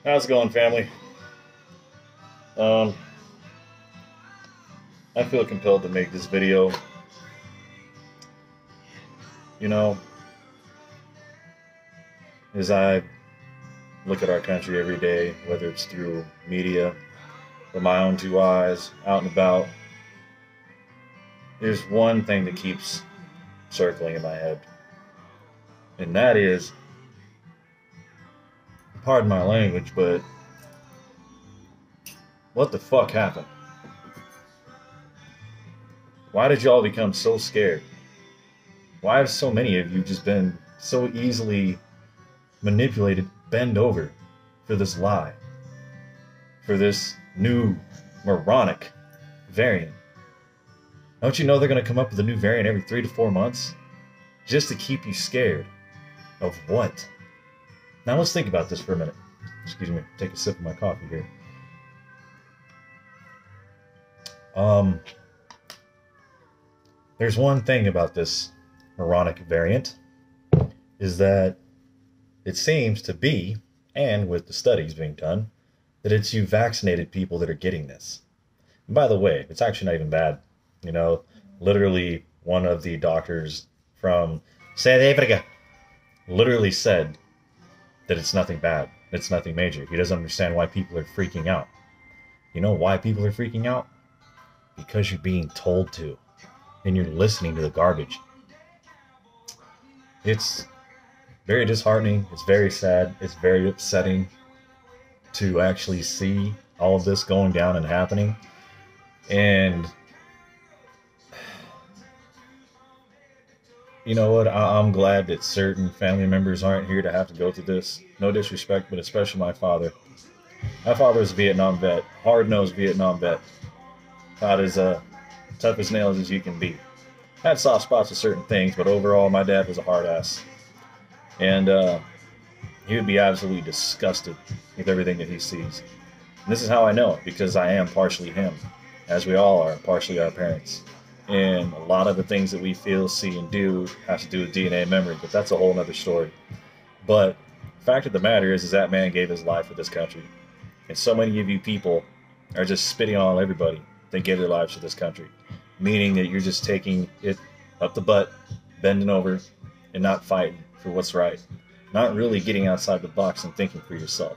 How's it going, family? Um, I feel compelled to make this video. You know, as I look at our country every day, whether it's through media, with my own two eyes, out and about, there's one thing that keeps circling in my head, and that is, pardon my language, but what the fuck happened? Why did y'all become so scared? Why have so many of you just been so easily manipulated, bend over for this lie, for this new moronic variant? Don't you know they're going to come up with a new variant every 3 to 4 months just to keep you scared? Of what? Now let's think about this for a minute. Excuse me, take a sip of my coffee here. There's one thing about this moronic variant, is that it seems to be, and with the studies being done, that it's you vaccinated people that are getting this. And by the way, it's actually not even bad. You know, literally one of the doctors from South Africa literally said that it's nothing bad. It's nothing major. He doesn't understand why people are freaking out. You know why people are freaking out? Because you're being told to, and you're listening to the garbage. It's very disheartening. It's very sad. It's very upsetting to actually see all of this going down and happening. And you know what? I'm glad that certain family members aren't here to have to go through this. No disrespect, but especially my father. My father was a Vietnam vet, hard-nosed Vietnam vet. Not as tough as nails as you can be. Had soft spots with certain things, but overall, my dad was a hard ass. And he would be absolutely disgusted with everything that he sees. And this is how I know it, because I am partially him, as we all are partially our parents. And a lot of the things that we feel, see, and do has to do with DNA memory, but that's a whole other story. But the fact of the matter is that man gave his life for this country. And so many of you people are just spitting on everybody that gave their lives for this country. Meaning that you're just taking it up the butt, bending over, and not fighting for what's right. Not really getting outside the box and thinking for yourself.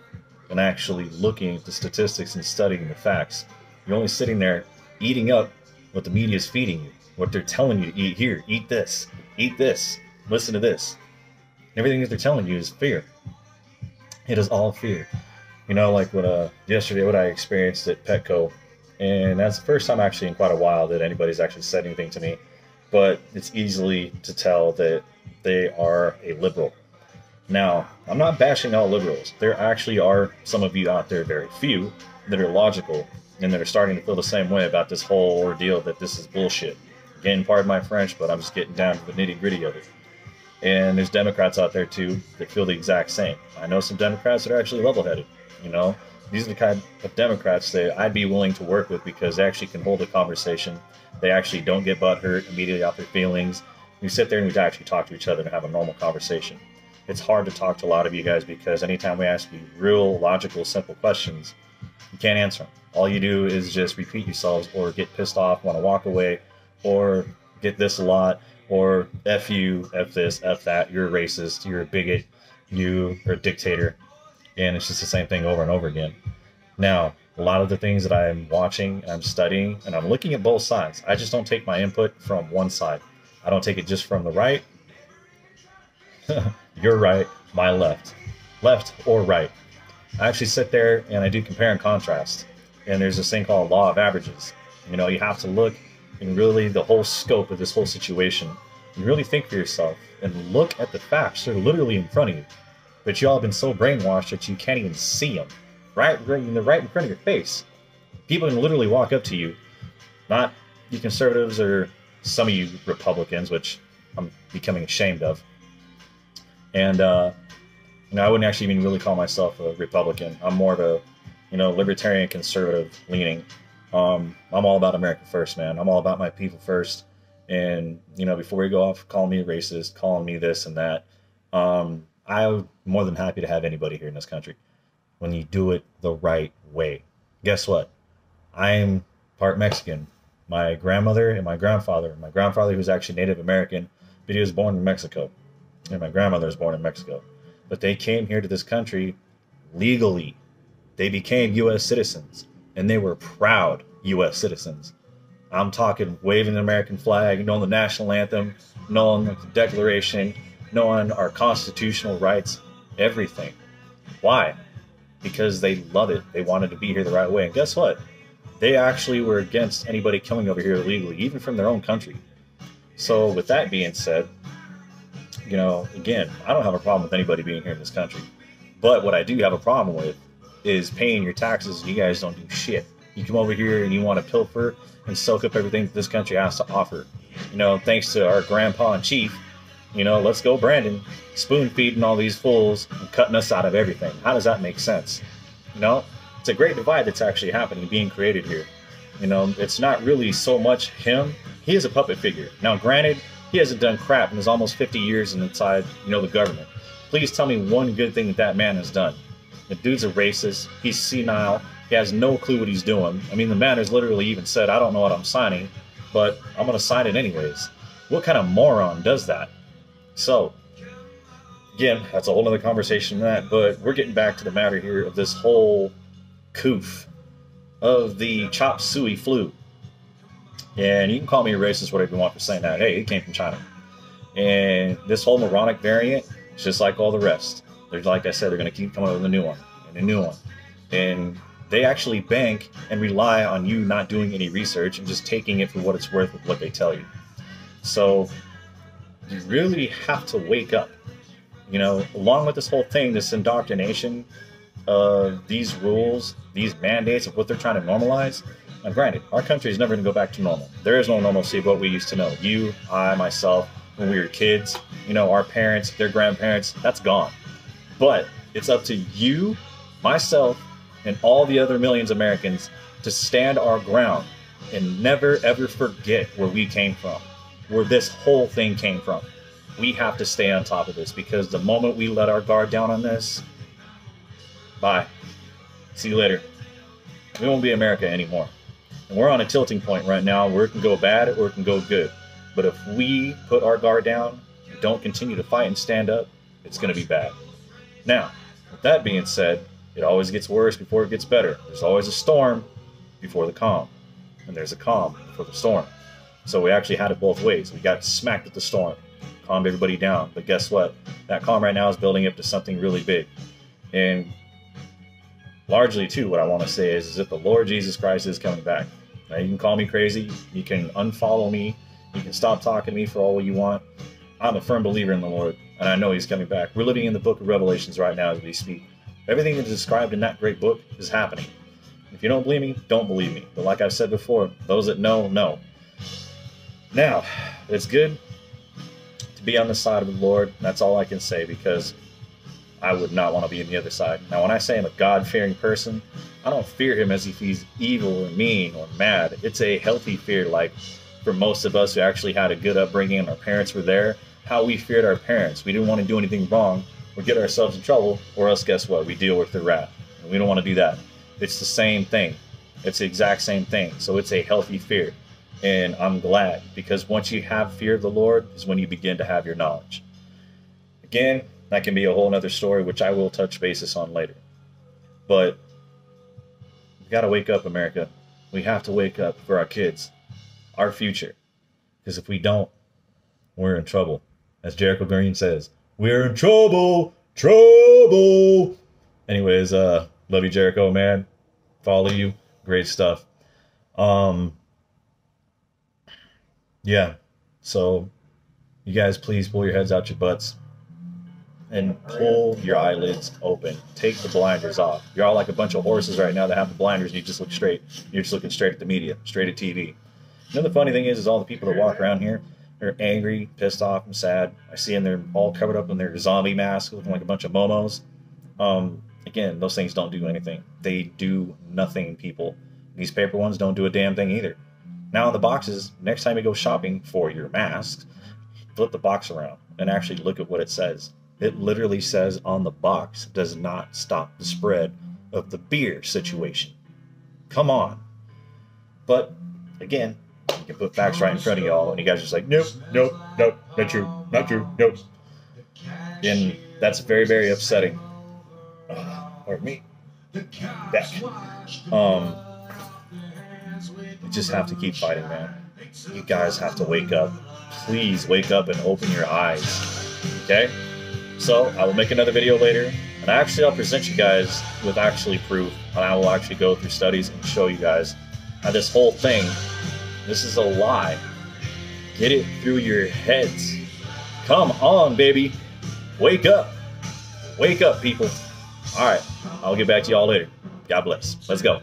And actually looking at the statistics and studying the facts. You're only sitting there eating up what the media is feeding you, what they're telling you to eat. Here, eat this, listen to this. Everything that they're telling you is fear. It is all fear. You know, like what yesterday, what I experienced at Petco, and that's the first time actually in quite a while that anybody's actually said anything to me. But it's easily to tell that they are a liberal. Now, I'm not bashing all liberals. There actually are some of you out there, very few, that are logical and that are starting to feel the same way about this whole ordeal, that this is bullshit. Again, pardon my French, but I'm just getting down to the nitty gritty of it. And there's Democrats out there too that feel the exact same. I know some Democrats that are actually level-headed. You know, these are the kind of Democrats that I'd be willing to work with, because they actually can hold a conversation. They actually don't get butthurt immediately out their feelings. We sit there and we actually talk to each other and have a normal conversation. It's hard to talk to a lot of you guys, because anytime we ask you real, logical, simple questions, you can't answer them. All you do is just repeat yourselves, or get pissed off, want to walk away, or get this a lot, or F you, F this, F that, you're a racist, you're a bigot, you are a dictator. And it's just the same thing over and over again. Now, a lot of the things that I'm watching and I'm studying, and I'm looking at both sides. I just don't take my input from one side. I don't take it just from the right. Your right, my left. Left or right. I actually sit there and I do compare and contrast. And there's this thing called law of averages. You know, you have to look in really the whole scope of this whole situation. You really think for yourself and look at the facts. They're literally in front of you. But y'all have been so brainwashed that you can't even see them. Right in front of your face. People can literally walk up to you, not you conservatives or some of you Republicans, which I'm becoming ashamed of. And you know, I wouldn't actually even really call myself a Republican. I'm more of a, you know, libertarian conservative leaning. I'm all about America first, man. I'm all about my people first. And you know, before we go off calling me a racist, calling me this and that, I'm more than happy to have anybody here in this country. when you do it the right way. Guess what? I'm part Mexican. My grandmother and my grandfather who was actually Native American, but he was born in Mexico. And my grandmother was born in Mexico. But they came here to this country legally. They became U.S. citizens, and they were proud U.S. citizens. I'm talking waving the American flag, knowing the national anthem, knowing the Declaration, knowing our constitutional rights, everything. Why? Because they love it. They wanted to be here the right way. And guess what? They actually were against anybody coming over here illegally, even from their own country. So with that being said, you know, again, I don't have a problem with anybody being here in this country. But what I do have a problem with is paying your taxes and you guys don't do shit. You come over here and you want to pilfer and soak up everything that this country has to offer. You know, thanks to our grandpa and chief, you know, let's go Brandon, spoon feeding all these fools and cutting us out of everything. How does that make sense? You know, it's a great divide that's actually happening, being created here. You know, it's not really so much him. He is a puppet figure. Now, granted, he hasn't done crap in his almost 50 years inside, you know, the government. Please tell me one good thing that that man has done. The dude's a racist. He's senile. He has no clue what he's doing. I mean, the man has literally even said, I don't know what I'm signing, but I'm going to sign it anyways. What kind of moron does that? So, again, that's a whole other conversation than that, but we're getting back to the matter here of this whole coof of the chop suey flu. And you can call me a racist, whatever you want for saying that. Hey, it came from China. And this whole moronic variant is just like all the rest. There's, like I said, they're going to keep coming up with a new one and a new one. And they actually bank and rely on you not doing any research and just taking it for what it's worth with what they tell you. So you really have to wake up. You know, along with this whole thing, this indoctrination of these rules, these mandates of what they're trying to normalize. Now, granted, our country is never going to go back to normal. There is no normalcy of what we used to know. You, I, myself, when we were kids, you know, our parents, their grandparents, that's gone. But it's up to you, myself, and all the other millions of Americans to stand our ground and never, ever forget where we came from, where this whole thing came from. We have to stay on top of this, because the moment we let our guard down on this, bye. See you later. We won't be America anymore. And we're on a tilting point right now where it can go bad or it can go good. But if we put our guard down and don't continue to fight and stand up, it's going to be bad. Now, with that being said, it always gets worse before it gets better. There's always a storm before the calm. And there's a calm before the storm. So we actually had it both ways. We got smacked with the storm, calmed everybody down. But guess what? That calm right now is building up to something really big. And largely, too, what I want to say is that the Lord Jesus Christ is coming back. Now, you can call me crazy. You can unfollow me. You can stop talking to me for all you want. I'm a firm believer in the Lord, and I know He's coming back. We're living in the book of Revelations right now as we speak. Everything that is described in that great book is happening. If you don't believe me, don't believe me. But like I've said before, those that know, know. Now, it's good to be on the side of the Lord. That's all I can say, because I would not want to be on the other side. Now, when I say I'm a God-fearing person, I don't fear Him as if He's evil or mean or mad. It's a healthy fear, like for most of us who actually had a good upbringing and our parents were there, how we feared our parents. We didn't want to do anything wrong or get ourselves in trouble, or else guess what? We deal with their wrath. And we don't want to do that. It's the same thing. It's the exact same thing. So it's a healthy fear. And I'm glad, because once you have fear of the Lord is when you begin to have your knowledge. Again, that can be a whole nother story, which I will touch basis on later. But we got to wake up, America. We have to wake up for our kids, our future. Because if we don't, we're in trouble. As Jericho Green says, we're in trouble, trouble. Anyways, love you, Jericho, man. Follow you. Great stuff. Yeah. So you guys, please pull your heads out your butts and pull your eyelids open. Take the blinders off. You're all like a bunch of horses right now that have the blinders and you just look straight. You're just looking straight at the media, straight at TV. You know, the funny thing is all the people that walk around here, they're angry, pissed off, and sad. I see them, they're all covered up in their zombie masks, looking like a bunch of momos. Again, those things don't do anything. They do nothing, people. These paper ones don't do a damn thing either. Now in the boxes, next time you go shopping for your masks, flip the box around and actually look at what it says. It literally says on the box, does not stop the spread of the beer situation. Come on. But again, you can put facts right in front of y'all, and you guys are just like, nope, nope, nope, not true, not true, nope. And that's very, very upsetting. Pardon me. Back. You just have to keep fighting, man. You guys have to wake up. Please wake up and open your eyes. Okay? So I will make another video later, and I'll present you guys with actually proof, and I will actually go through studies and show you guys how this whole thing, this is a lie. Get it through your heads. Come on, baby. Wake up. Wake up, people. All right. I'll get back to y'all later. God bless. Let's go.